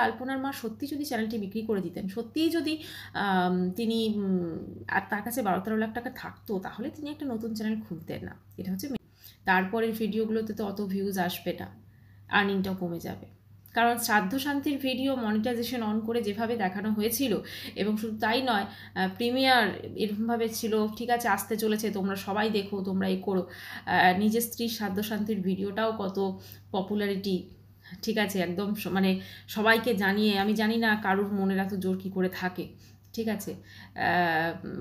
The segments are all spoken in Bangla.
আলপনার মা সত্যি যদি চ্যানেলটি বিক্রি করে দিতেন, সত্যিই যদি তিনি আর তার কাছে 12-13 লাখ টাকা থাকতো, তাহলে তিনি একটা নতুন চ্যানেল খুলতেন না। এটা হচ্ছে তারপরের ভিডিওগুলোতে তো অত ভিউজ আসবে না, আর্নিংটাও কমে যাবে। কারণ শ্রাদ্ধ শান্তির ভিডিও মনিটাইজেশন অন করে যেভাবে দেখানো হয়েছিল, এবং শুধু তাই নয়, প্রিমিয়ার এরকমভাবে ছিল, ঠিক আছে আসতে চলেছে, তোমরা সবাই দেখো, তোমরা এই করো। নিজের স্ত্রীর শ্রাদ্ধ শান্তির ভিডিওটাও কত পপুলারিটি, ঠিক আছে, একদম মানে সবাইকে জানিয়ে, আমি জানি না কারুর মনের এত জোর কী করে থাকে, ঠিক আছে।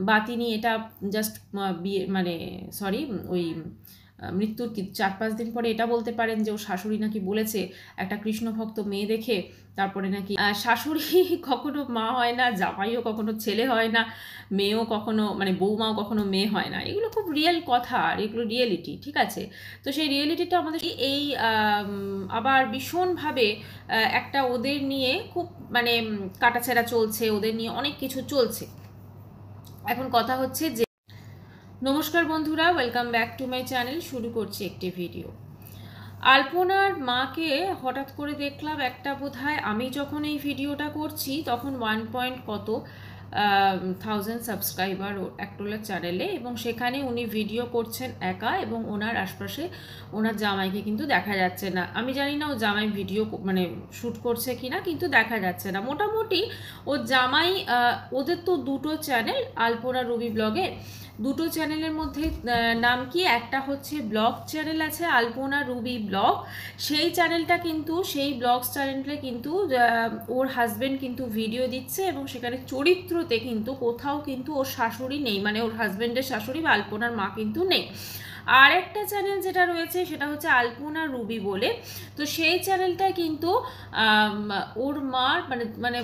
বা তিনি এটা জাস্ট বিয়ে মানে সরি ওই মৃত্যুর 4-5 দিন পরে এটা বলতে পারেন যে ওর শাশুড়ি নাকি বলেছে একটা কৃষ্ণ ভক্ত মেয়ে দেখে, তারপরে নাকি শাশুড়ি কখনো মা হয় না, জামাইও কখনো ছেলে হয় না, মেয়েও কখনো মানে বৌমাও কখনো মেয়ে হয় না। এগুলো খুব রিয়েল কথা, আর এগুলো রিয়েলিটি, ঠিক আছে। তো সেই রিয়েলিটিটা আমাদের এই আবার ভীষণভাবে একটা ওদের নিয়ে খুব মানে কাটাছেঁড়া চলছে, ওদের নিয়ে অনেক কিছু চলছে। এখন কথা হচ্ছে যে, নমস্কার বন্ধুরা, welcome back to my channel. শুরু করছি একটি ভিডিও। আলপনার মাকে হঠাৎ করে দেখলাম একটা বোধহয়, আমি যখন এই ভিডিওটা করছি তখন 1 কত 1000 সাবস্ক্রাইবার একটোলার চ্যানেলে, এবং সেখানে উনি ভিডিও করছেন একা, এবং ওনার আশপাশে ওনার জামাইকে কিন্তু দেখা যাচ্ছে না। আমি জানি না ও জামাই ভিডিও মানে শ্যুট করছে কিনা, কিন্তু দেখা যাচ্ছে না। মোটামুটি ওর জামাই, ওদের তো দুটো চ্যানেল, আলপনা রুবি ব্লগে, দুটো চ্যানেলের মধ্যে নাম কি, একটা হচ্ছে ব্লগ চ্যানেল আছে আলপনা রুবি ব্লগ, সেই চ্যানেলটা কিন্তু, সেই ব্লগস চ্যানেলে কিন্তু ওর হাজবেন্ড কিন্তু ভিডিও দিচ্ছে, এবং সেখানে চরিত্রতে কিন্তু কোথাও কিন্তু ওর শাশুড়ি নেই, মানে ওর হাজবেন্ডের শাশুড়ি বা আলপনার মা কিন্তু নেই। আর একটা চ্যানেল যেটা রয়েছে সেটা হচ্ছে আলপনা রুবি বলে, তো সেই চ্যানেলটা কিন্তু ওর মা মানে মানে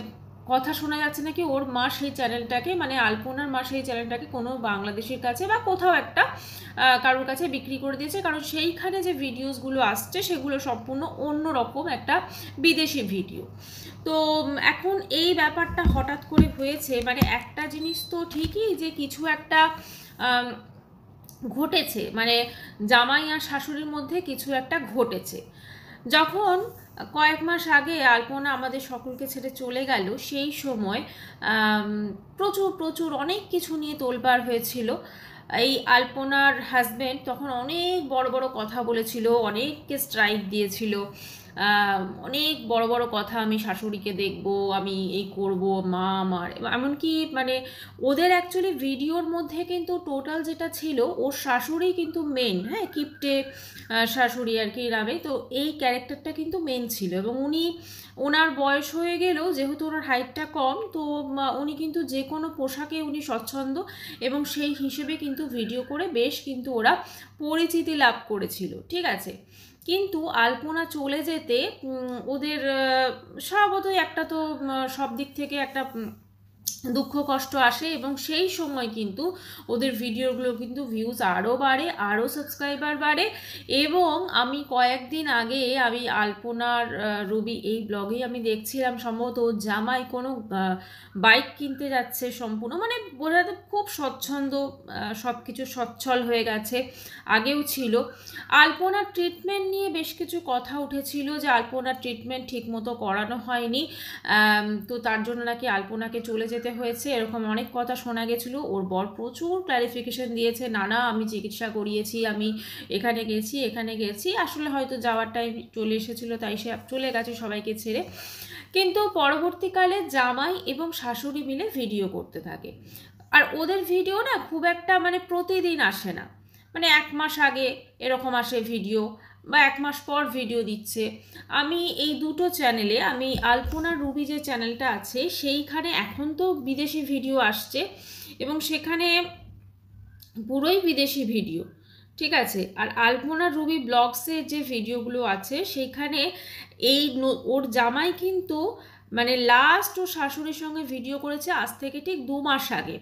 কথা শোনা যাচ্ছে নাকি ওর মা সেই চ্যানেলটাকে, মানে আলপনার মা সেই চ্যানেলটাকে কোনো বাংলাদেশের কাছে বা কোথাও একটা কারোর কাছে বিক্রি করে দিয়েছে, কারণ সেইখানে যে ভিডিওসগুলো আসছে সেগুলো সম্পূর্ণ অন্য রকম একটা বিদেশি ভিডিও। তো এখন এই ব্যাপারটা হঠাৎ করে হয়েছে, মানে একটা জিনিস তো ঠিকই যে কিছু একটা ঘটেছে, মানে জামাই আর শাশুড়ির মধ্যে কিছু একটা ঘটেছে। যখন কয়েক মাস আগে আলপনা আমাদের সকলকে ছেড়ে চলে গেল, সেই সময় প্রচুর প্রচুর অনেক কিছু নিয়ে তোলপাড় হয়েছিল। এই আলপনার হাজব্যান্ড তখন অনেক বড় বড় কথা বলেছিল, অনেককে স্ট্রাইক দিয়েছিল, অনেক বড় বড় কথা, আমি শাশুড়িকে দেখব, আমি এই করব, মা আমার, এমনকি মানে ওদের অ্যাকচুয়ালি ভিডিওর মধ্যে কিন্তু টোটাল যেটা ছিল ওর শাশুড়ি কিন্তু মেন, হ্যাঁ, কিপ্টে শাশুড়ি আর কি নামে, তো এই ক্যারেক্টারটা কিন্তু মেন ছিল। এবং উনি, ওনার বয়স হয়ে গেলেও যেহেতু ওনার হাইটটা কম, তো উনি কিন্তু যে কোনো পোশাকে উনি স্বচ্ছন্দ, এবং সেই হিসেবে কিন্তু ভিডিও করে বেশ কিন্তু ওরা পরিচিতি লাভ করেছিল, ঠিক আছে। কিন্তু আলপনা চলে যেতে ওদের স্বভাবতই একটা তো সব দিক থেকে একটা দুঃখ কষ্ট আসে, এবং সেই সময় কিন্তু ওদের ভিডিওগুলো কিন্তু ভিউজ আরও বাড়ে, আরও সাবস্ক্রাইবার বাড়ে। এবং আমি কয়েকদিন আগে আমি আলপনার রুবি এই ব্লগেই আমি দেখছিলাম, সম্ভবত ওর জামাই কোনো বাইক কিনতে যাচ্ছে, সম্পূর্ণ মানে বোঝা তো খুব স্বচ্ছন্দ, সব কিছু সচ্ছল হয়ে গেছে, আগেও ছিল। আলপনার ট্রিটমেন্ট নিয়ে বেশ কিছু কথা উঠেছিল যে আলপনার ট্রিটমেন্ট ঠিকমতো করানো হয়নি, তো তার জন্য নাকি আলপনাকে চলে যেতে হয়েছে, এরকম অনেক কথা শোনা গেছিলো। ওর বর প্রচুর ক্ল্যারিফিকেশন দিয়েছে, না না আমি চিকিৎসা করিয়েছি, আমি এখানে গেছি এখানে গেছি, আসলে হয়তো যাওয়ার টাইম চলে এসেছিলো তাই সে চলে গেছে সবাইকে ছেড়ে। কিন্তু পরবর্তীকালে জামাই এবং শাশুড়ি মিলে ভিডিও করতে থাকে, আর ওদের ভিডিও না খুব একটা মানে প্রতিদিন আসে না, মানে 1 মাস আগে এরকম আসে ভিডিও, বা 1 মাস পর ভিডিও দিচ্ছে। আমি এই দুটো চ্যানেলে, আমি আলপনা রুবি যে চ্যানেলটা আছে সেইখানে এখন তো বিদেশি ভিডিও আসছে, এবং সেখানে পুরোই বিদেশি ভিডিও, ঠিক আছে। আর আলপনা রুবি ব্লগসের যে ভিডিওগুলো আছে সেইখানে এই ওর জামাই কিন্তু মানে লাস্ট ওর শাশুড়ির সঙ্গে ভিডিও করেছে আজ থেকে ঠিক 2 মাস আগে,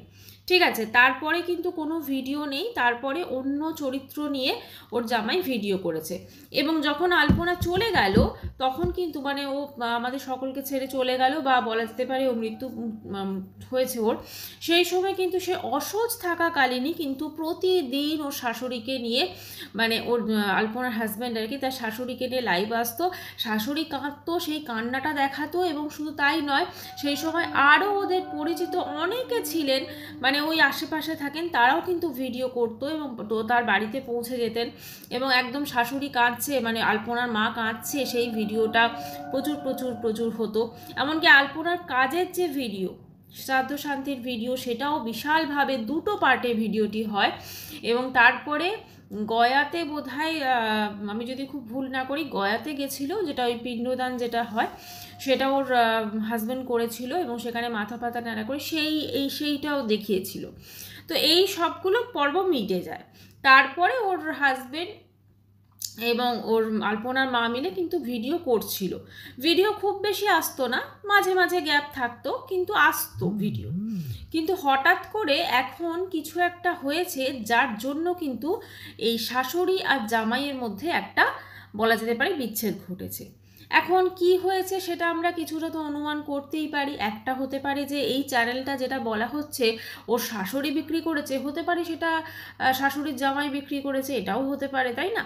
ঠিক আছে, তারপরে কিন্তু কোনো ভিডিও নেই, তারপরে অন্য চরিত্র নিয়ে ওর জামাই ভিডিও করেছে। এবং যখন আলপনা চলে গেল তখন কিন্তু মানে ও আমাদের সকলকে ছেড়ে চলে গেল, বা বলা যেতে পারে ও মৃত্যু হয়েছে ওর, সেই সময় কিন্তু সে অসহজ থাকাকালীনই কিন্তু প্রতিদিন ওর শাশুড়িকে নিয়ে, মানে ওর আলপনার হাজব্যান্ড আর কি, তার শাশুড়িকে নিয়ে লাইভ আসতো, শাশুড়ি কাঁদতো, সেই কান্নাটা দেখাতো। এবং শুধু তাই নয়, সেই সময় আরও ওদের পরিচিত অনেকে ছিলেন, মানে ওই আশেপাশে থাকেন, তারাও কিন্তু ভিডিও করতো এবং তার বাড়িতে পৌঁছে যেতেন। এবং একদম শাশুড়ি কাঁদছে, মানে আলপনার মা কাঁদছে, সেই ভিডিওটা প্রচুর প্রচুর প্রচুর হতো। এমনকি আলপনার কাজের যে ভিডিও, শ্রাদ্ধ শান্তির ভিডিও, সেটাও বিশালভাবে দুটো পার্টে ভিডিওটি হয়। এবং তারপরে গয়াতে বোধহয়, আমি যদি খুব ভুল না করি, গয়াতে গেছিলো, যেটা ওই পিণ্ডদান যেটা হয় সেটা ওর হাজব্যান্ড করেছিল, এবং সেখানে মাথা পাতা নাড়া করে সেইটাও দেখিয়েছিল। তো এই সবগুলো পর্ব মিটে যায়। তারপরে ওর হাজব্যান্ড এবং ওর আলপনার মা মিলে কিন্তু ভিডিও করছিল। ভিডিও খুব বেশি আসতো না, মাঝে মাঝে গ্যাপ থাকতো, কিন্তু আসতো ভিডিও। কিন্তু হঠাৎ করে এখন কিছু একটা হয়েছে, যার জন্য কিন্তু এই শাশুড়ি আর জামাইয়ের মধ্যে একটা, বলা যেতে পারে, বিচ্ছেদ ঘটেছে। এখন কি হয়েছে সেটা আমরা কিছুটা তো অনুমান করতেই পারি। একটা হতে পারে যে এই চ্যানেলটা যেটা বলা হচ্ছে ওর শাশুড়ি বিক্রি করেছে, হতে পারে সেটা শাশুড়ির জামাই বিক্রি করেছে, এটাও হতে পারে, তাই না?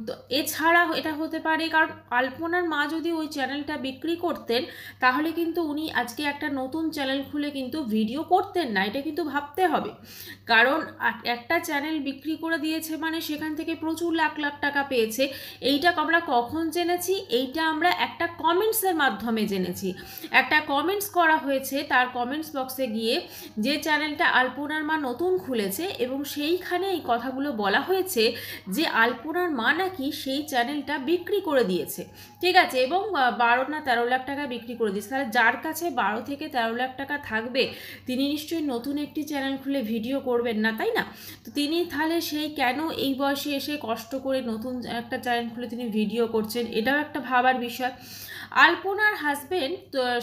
তো এছাড়া এটা হতে পারে, কারণ আলপনার মা যদি ওই চ্যানেলটা বিক্রি করতেন তাহলে কিন্তু উনি আজকে একটা নতুন চ্যানেল খুলে কিন্তু ভিডিও করতেন না, এটা কিন্তু ভাবতে হবে। কারণ একটা চ্যানেল বিক্রি করে দিয়েছে মানে সেখান থেকে প্রচুর লাখ লাখ টাকা পেয়েছে। এইটা আমরা কখন জেনেছি? এইটা আমরা একটা কমেন্টসের মাধ্যমে জেনেছি। একটা কমেন্টস করা হয়েছে, তার কমেন্টস বক্সে গিয়ে, যে চ্যানেলটা আলপনার মা নতুন খুলেছে, এবং সেইখানে এই কথাগুলো বলা হয়েছে যে আলপনার মা নাকি সেই চ্যানেলটা বিক্রি করে দিয়েছে। ঠিক আছে, এবং 12 না 13 লাখ টাকা বিক্রি করে দিয়েছে। তাহলে যার কাছে 12 থেকে 13 লাখ টাকা থাকবে তিনি নিশ্চয়ই নতুন একটি চ্যানেল খুলে ভিডিও করবেন না, তাই না? তো তিনি তাহলে সেই কেন এই বয়সে এসে কষ্ট করে নতুন একটা চ্যানেল খুলে তিনি ভিডিও করছেন, এটাও একটা ভাবার বিষয়। আলপনার হাজবেন্ড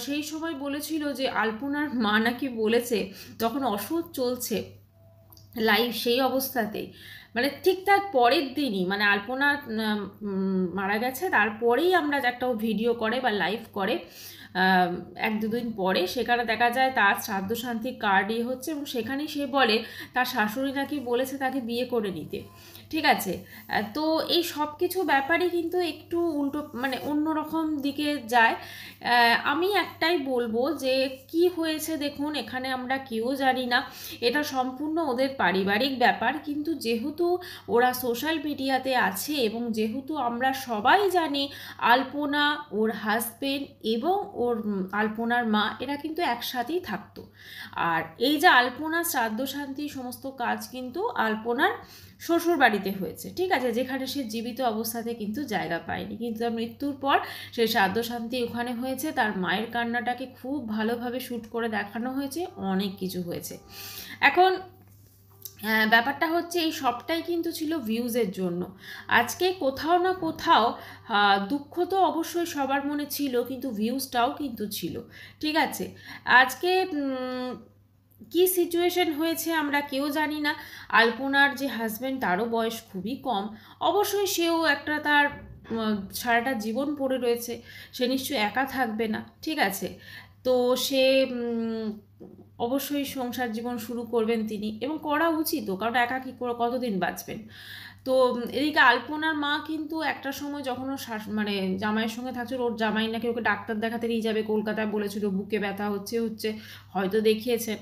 সেই সময় বলেছিল যে আলপনার মা নাকি বলেছে, তখন অসুখ চলছে লাইভ, সেই অবস্থাতেই, মানে ঠিক তার পরের দিনই, মানে আলপনা মারা গেছে তারপরেই আমরা একটা ভিডিও করে বা লাইভ করে 1-2 দিন পরে, সেখানে দেখা যায় তার শ্রাদ্ধ শান্তির কার্ড হচ্ছে, এবং সেখানেই সে বলে তার শাশুড়ি নাকি বলেছে তাকে বিয়ে করে নিতে। ঠিক আছে, তো এই সব কিছু ব্যাপারই কিন্তু একটু উল্টো, মানে অন্যরকম দিকে যায়। আমি একটাই বলবো যে কি হয়েছে দেখুন, এখানে আমরা কেউ জানি না, এটা সম্পূর্ণ ওদের পারিবারিক ব্যাপার। কিন্তু যেহেতু ওরা সোশ্যাল মিডিয়াতে আছে, এবং যেহেতু আমরা সবাই জানি আলপনা, ওর হাজবেন্ড এবং ওর আলপনার মা এরা কিন্তু একসাথেই থাকতো। আর এই যে আলপনার শ্রাদ্ধ শান্তি সমস্ত কাজ কিন্তু আলপনার শ্বশুর বাড়িতে হয়েছে, ঠিক আছে, যেখানে সে জীবিত অবস্থাতে কিন্তু জায়গা পায়নি, কিন্তু তার মৃত্যুর পর সে শ্রাদ্ধ শান্তি ওখানে হয়েছে। তার মায়ের কান্নাটাকে খুব ভালোভাবে শ্যুট করে দেখানো হয়েছে, অনেক কিছু হয়েছে। এখন ব্যাপারটা হচ্ছে এই সবটাই কিন্তু ছিল ভিউজের জন্য। আজকে কোথাও না কোথাও দুঃখ তো অবশ্যই সবার মনে ছিল, কিন্তু ভিউজটাও কিন্তু ছিল। ঠিক আছে, আজকে কি সিচুয়েশন হয়েছে আমরা কেউ জানি না। আলপনার যে হাজব্যান্ড, তারও বয়স খুবই কম, অবশ্যই সেও একটা তার সারাটা জীবন পড়ে রয়েছে, সে নিশ্চয়ই একা থাকবে না। ঠিক আছে, তো সে অবশ্যই সংসার জীবন শুরু করবেন তিনি, এবং করা উচিতও, কারণ একা কী করে কতদিন বাঁচবেন। তো এদিকে আলপনার মা কিন্তু একটা সময় যখন ওর মানে জামাইয়ের সঙ্গে থাকছিল, ওর জামাই নাকি ওকে ডাক্তার দেখাতে নিয়ে যাবে কলকাতায়, বলেছিল বুকে ব্যথা হচ্ছে, হয়তো দেখিয়েছেন।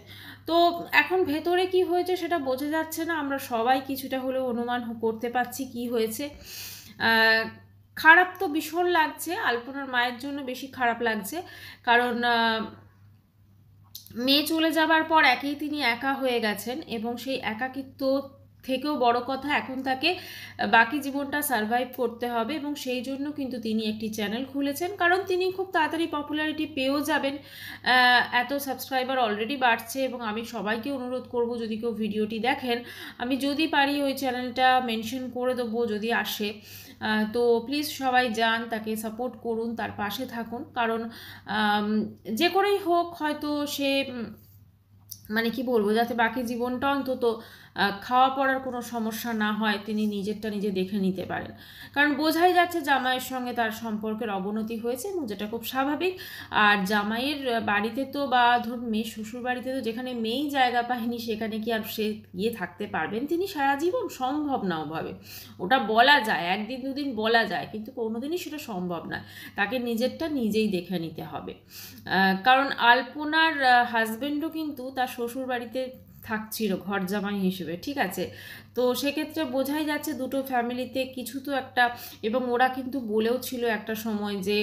তো এখন ভেতরে কি হয়েছে সেটা বোঝা যাচ্ছে না, আমরা সবাই কিছুটা হলেও অনুমান করতে পারছি কি হয়েছে। খারাপ তো ভীষণ লাগছে, আলপনার মায়ের জন্য বেশি খারাপ লাগছে, কারণ মেয়ে চলে যাবার পর একেই তিনি একা হয়ে গেছেন, এবং সেই একাকিত্ব থেকেও বড় কথা, এখন তাকে বাকি জীবনটা সারভাইভ করতে হবে, এবং সেই জন্য কিন্তু তিনি একটি চ্যানেল খুলেছেন, কারণ তিনি খুব তাড়াতাড়ি পপুলারিটি পেয়েও যাবেন। এত সাবস্ক্রাইবার অলরেডি বাড়ছে, এবং আমি সবাইকে অনুরোধ করব, যদি কেউ ভিডিওটি দেখেন, আমি যদি পারি ওই চ্যানেলটা মেনশন করে দেবো যদি আসে, তো প্লিজ সবাই যান, তাকে সাপোর্ট করুন, তার পাশে থাকুন, কারণ যে করেই হোক হয়তো সে মানে কি বলবো, যাতে বাকি জীবনটা অন্তত খাওয়া পড়ার কোনো সমস্যা না হয়, তিনি নিজেরটা নিজে দেখে নিতে পারেন। কারণ বোঝাই যাচ্ছে জামাইয়ের সঙ্গে তার সম্পর্কের অবনতি হয়েছে, এবং যেটা খুব স্বাভাবিক। আর জামাইয়ের বাড়িতে তো, বা ধরুন মেয়ে শ্বশুর বাড়িতে তো, যেখানে মেয়েই জায়গা পায়নি সেখানে কি আর সে গিয়ে থাকতে পারবেন তিনি সারা জীবন? সম্ভব না ওভাবে। ওটা বলা যায়, একদিন দুদিন বলা যায়, কিন্তু কোনোদিনই সেটা সম্ভব নয়। তাকে নিজেরটা নিজেই দেখে নিতে হবে। কারণ আলপনার হাজবেন্ডও কিন্তু তার শ্বশুর বাড়িতে থাকছিল ঘর জামাই হিসেবে, ঠিক আছে? তো সেক্ষেত্রে বোঝাই যাচ্ছে দুটো ফ্যামিলিতে কিছু তো একটা, এবং ওরা কিন্তু বলেও ছিল একটা সময় যে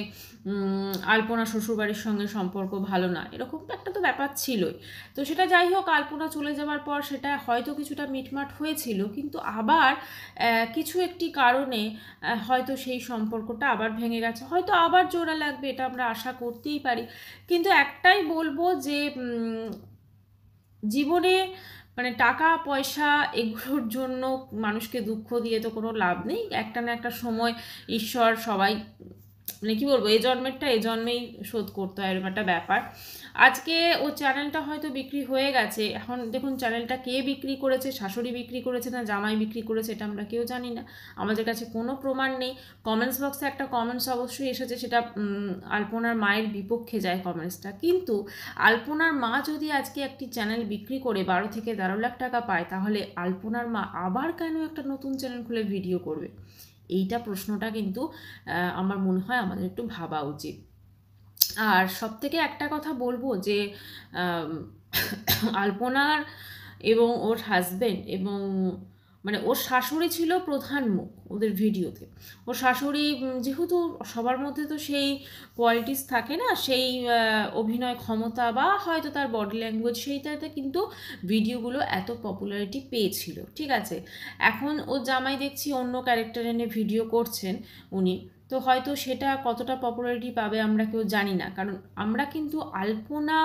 আলপনা শ্বশুরবাড়ির সঙ্গে সম্পর্ক ভালো না, এরকম তো একটা তো ব্যাপার ছিলই। তো সেটা যাই হোক, আলপনা চলে যাওয়ার পর সেটা হয়তো কিছুটা মিটমাট হয়েছিল, কিন্তু আবার কিছু একটি কারণে হয়তো সেই সম্পর্কটা আবার ভেঙে গেছে, হয়তো আবার জোড়া লাগবে, এটা আমরা আশা করতেই পারি। কিন্তু একটাই বলবো যে জীবনে মানে টাকা পয়সা এগুলোর জন্য মানুষকে দুঃখ দিয়ে তো কোনো লাভ নেই। একটা না একটা সময় ঈশ্বর সবাই, মানে কি বলবো, এ জন্মেরটা এ জন্মেই শোধ করতে হয়, এরকম একটা ব্যাপার। আজকে ও চ্যানেলটা হয়তো বিক্রি হয়ে গেছে, এখন দেখুন চ্যানেলটা কে বিক্রি করেছে, শাশুড়ি বিক্রি করেছে না জামাই বিক্রি করেছে, এটা আমরা কেউ জানি না, আমাদের কাছে কোনো প্রমাণ নেই। কমেন্টস বক্সে একটা কমেন্টস অবশ্যই এসেছে, সেটা আলপনার মায়ের বিপক্ষে যায় কমেন্টসটা। কিন্তু আলপনার মা যদি আজকে একটি চ্যানেল বিক্রি করে 12 থেকে 13 লাখ টাকা পায়, তাহলে আলপনার মা আবার কেন একটা নতুন চ্যানেল খুলে ভিডিও করবে? এইটা প্রশ্নটা কিন্তু আমার মনে হয় আমাদের একটু ভাবা উচিত। আর সব থেকে একটা কথা বলবো যে আলপনার এবং ওর হাজবেন্ড এবং মানে ওর শাশুড়ি ছিল প্রধান মুখ ওদের ভিডিওতে। ওর শাশুড়ি যেহেতু সবার মধ্যে তো সেই কোয়ালিটিস থাকে না, সেই অভিনয় ক্ষমতা বা হয়তো তার বডি ল্যাঙ্গুয়েজ, সেইটাতে কিন্তু ভিডিওগুলো এত পপুলারিটি পেয়েছিল, ঠিক আছে? এখন ও জামাই দেখছি অন্য ক্যারেক্টার এনে ভিডিও করছেন উনি, তো হয়তো সেটা কতটা পপুলারিটি পাবে আমরা কেউ জানি না। কারণ আমরা কিন্তু আলপনা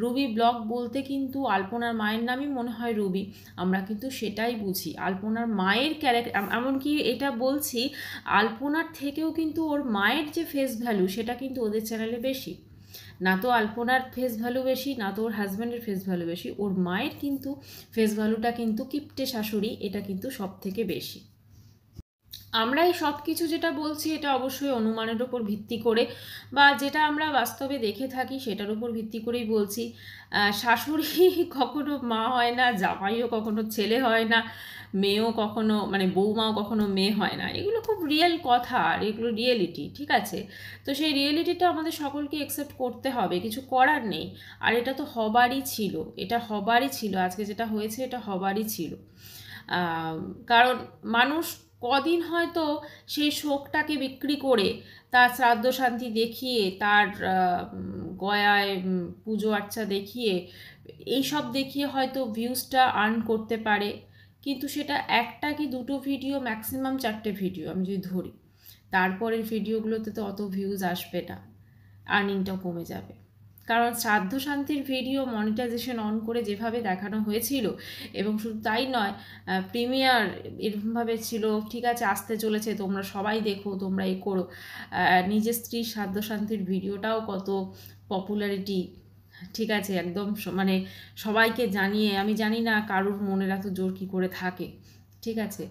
রুবি ব্লগ বলতে কিন্তু আলপনার মায়ের নামই মনে হয় রুবি, আমরা কিন্তু সেটাই বুঝি। আলপনার মায়ের ক্যারেক্টার, এমনকি এটা বলছি, আলপনার থেকেও কিন্তু ওর মায়ের যে ফেস ভ্যালু সেটা কিন্তু ওদের চ্যানেলে বেশি। না তো আলপনার ফেস ভ্যালু বেশি, না তো ওর হাজব্যান্ডের ফেস ভ্যালু বেশি, ওর মায়ের কিন্তু ফেস ভ্যালুটা কিন্তু কিপ্টে শাশুড়ি, এটা কিন্তু সব থেকে বেশি। আমরা এই সব কিছু যেটা বলছি এটা অবশ্যই অনুমানের উপর ভিত্তি করে, বা যেটা আমরা বাস্তবে দেখে থাকি সেটার উপর ভিত্তি করেই বলছি। শাশুড়ি কখনো মা হয় না, জামাইও কখনো ছেলে হয় না, মেয়েও কখনো, মানে বৌমাও কখনো মেয়ে হয় না। এগুলো খুব রিয়েল কথা, আর এগুলো রিয়েলিটি, ঠিক আছে? তো সেই রিয়েলিটিটা আমাদের সকলকে অ্যাকসেপ্ট করতে হবে, কিছু করার নেই। আর এটা তো হবারই ছিল, এটা হবারই ছিল, আজকে যেটা হয়েছে এটা হবারই ছিল। কারণ মানুষ কদিন হয়তো সেই শোকটাকে বিক্রি করে, তার শ্রাদ্ধ শান্তি দেখিয়ে, তার গয়ায় পুজো আর্চা দেখিয়ে, এইসব দেখিয়ে হয়তো ভিউজটা আর্ন করতে পারে। কিন্তু সেটা একটা কি দুটো ভিডিও, ম্যাক্সিমাম 4টে ভিডিও আমি যদি ধরি, তারপরের ভিডিওগুলোতে তো অত ভিউজ আসবে না, আর্নিংটাও কমে যাবে। কারণ শ্রাদ্ধ শান্তির ভিডিও মনিটাইজেশন অন করে যেভাবে দেখানো হয়েছিল, এবং শুধু তাই নয়, প্রিমিয়ার এরকমভাবে ছিল, ঠিক আছে আসতে চলেছে তোমরা সবাই দেখো, তোমরা এই করো। নিজের স্ত্রীর শ্রাদ্ধ শান্তির ভিডিওটাও কত পপুলারিটি, ঠিক আছে, একদম মানে সবাইকে জানিয়ে, আমি জানি না কারুর মনের এত জোর কী করে থাকে, ঠিক আছে?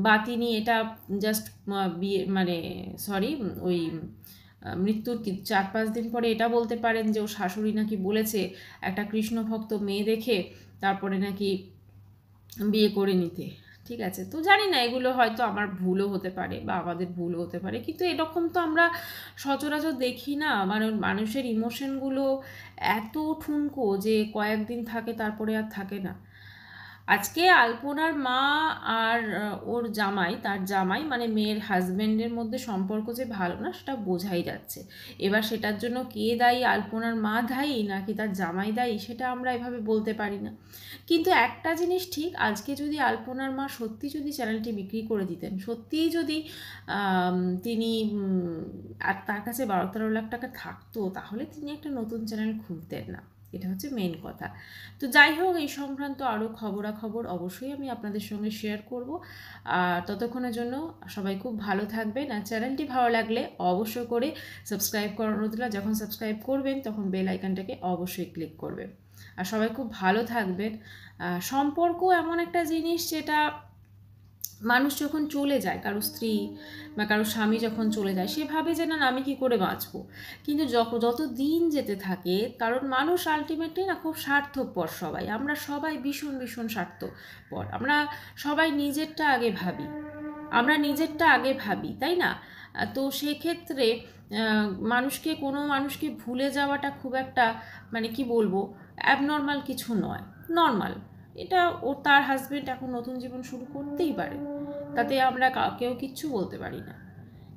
বা তিনি এটা জাস্ট বিয়ে, মানে সরি, ওই মৃত্যুর 4-5 দিন পরে এটা বলতে পারেন যে ও শাশুড়ি নাকি বলেছে একটা কৃষ্ণ ভক্ত মেয়ে দেখে তারপরে নাকি বিয়ে করে নিতে, ঠিক আছে? তো জানি না, এগুলো হয়তো আমার ভুলও হতে পারে বা আমাদের ভুলও হতে পারে, কিন্তু এরকম তো আমরা সচরাচর দেখি না। মানে মানুষের ইমোশনগুলো এত ঠুনকো যে কয়েকদিন থাকে তারপরে আর থাকে না। আজকে আলপনার মা আর ওর জামাই, তার জামাই মানে মেয়ের হাজব্যান্ডের মধ্যে সম্পর্ক যে ভালো না সেটা বোঝাই যাচ্ছে। এবার সেটার জন্য কে দায়ী, আলপনার মা দায়ী নাকি তার জামাই দায়ী, সেটা আমরা এভাবে বলতে পারি না। কিন্তু একটা জিনিস ঠিক, আজকে যদি আলপনার মা সত্যি যদি চ্যানেলটি বিক্রি করে দিতেন, সত্যিই যদি তিনি আর তার কাছে 12-13 লাখ টাকা থাকতো, তাহলে তিনি একটা নতুন চ্যানেল খুলতেন না, এটা হচ্ছে মেন কথা। তো যাই হোক, এই সংক্রান্ত আরও খবরাখবর অবশ্যই আমি আপনাদের সঙ্গে শেয়ার করব। আর ততক্ষণের জন্য সবাই খুব ভালো থাকবেন, আর চ্যানেলটি ভালো লাগলে অবশ্যই করে সাবস্ক্রাইব করার অনুরোধ রইল। যখন সাবস্ক্রাইব করবেন তখন বেল আইকনটাকে অবশ্যই ক্লিক করবেন। আর সবাই খুব ভালো থাকবেন। সম্পর্ক এমন একটা জিনিস যেটা মানুষ যখন চলে যায়, কারো স্ত্রী বা কারো স্বামী যখন চলে যায়, সে ভাবে যে না আমি কী করে বাঁচবো। কিন্তু যত দিন যেতে থাকে, কারণ মানুষ আলটিমেটলি না খুব স্বার্থপর, আমরা সবাই ভীষণ ভীষণ স্বার্থপর। আমরা সবাই নিজেরটা আগে ভাবি, তাই না? তো সেক্ষেত্রে কোনো মানুষকে ভুলে যাওয়াটা খুব একটা মানে কি বলবো, অ্যাবনর্মাল কিছু নয়, নর্মাল। এটা তার হাজবেন্ড এখন নতুন জীবন শুরু করতেই পারে, তাতে আমরা কেউ কিচ্ছু বলতে পারি না।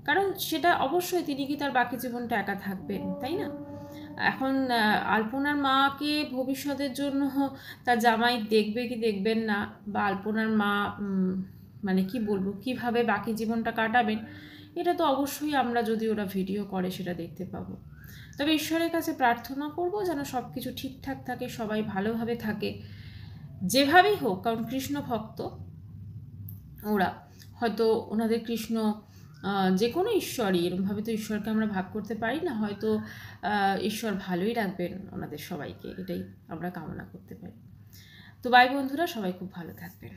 কারণ সেটা অবশ্যই তিনি কি তার বাকি জীবনটা একা থাকবেন, তাই না? এখন আলপনার মাকে ভবিষ্যতের জন্য তার জামাই দেখবে কি দেখবেন না, বা আলপনার মা মানে কি বলবো কিভাবে বাকি জীবনটা কাটাবেন, এটা তো অবশ্যই আমরা যদি ওরা ভিডিও করে সেটা দেখতে পাবো। তবে ঈশ্বরের কাছে প্রার্থনা করব যেন সব কিছু ঠিকঠাক থাকে, সবাই ভালোভাবে থাকে, যেভাবেই হোক। কারণ কৃষ্ণ ভক্ত ওরা, হয়তো ওনাদের কৃষ্ণ যে কোনো ঈশ্বরই, এরকমভাবে তো ঈশ্বরকে আমরা ভাগ করতে পারি না, হয়তো ঈশ্বর ভালোই রাখবেন ওনাদের সবাইকে, এটাই আমরা কামনা করতে পারি। তো বাই বন্ধুরা, সবাই খুব ভালো থাকবেন।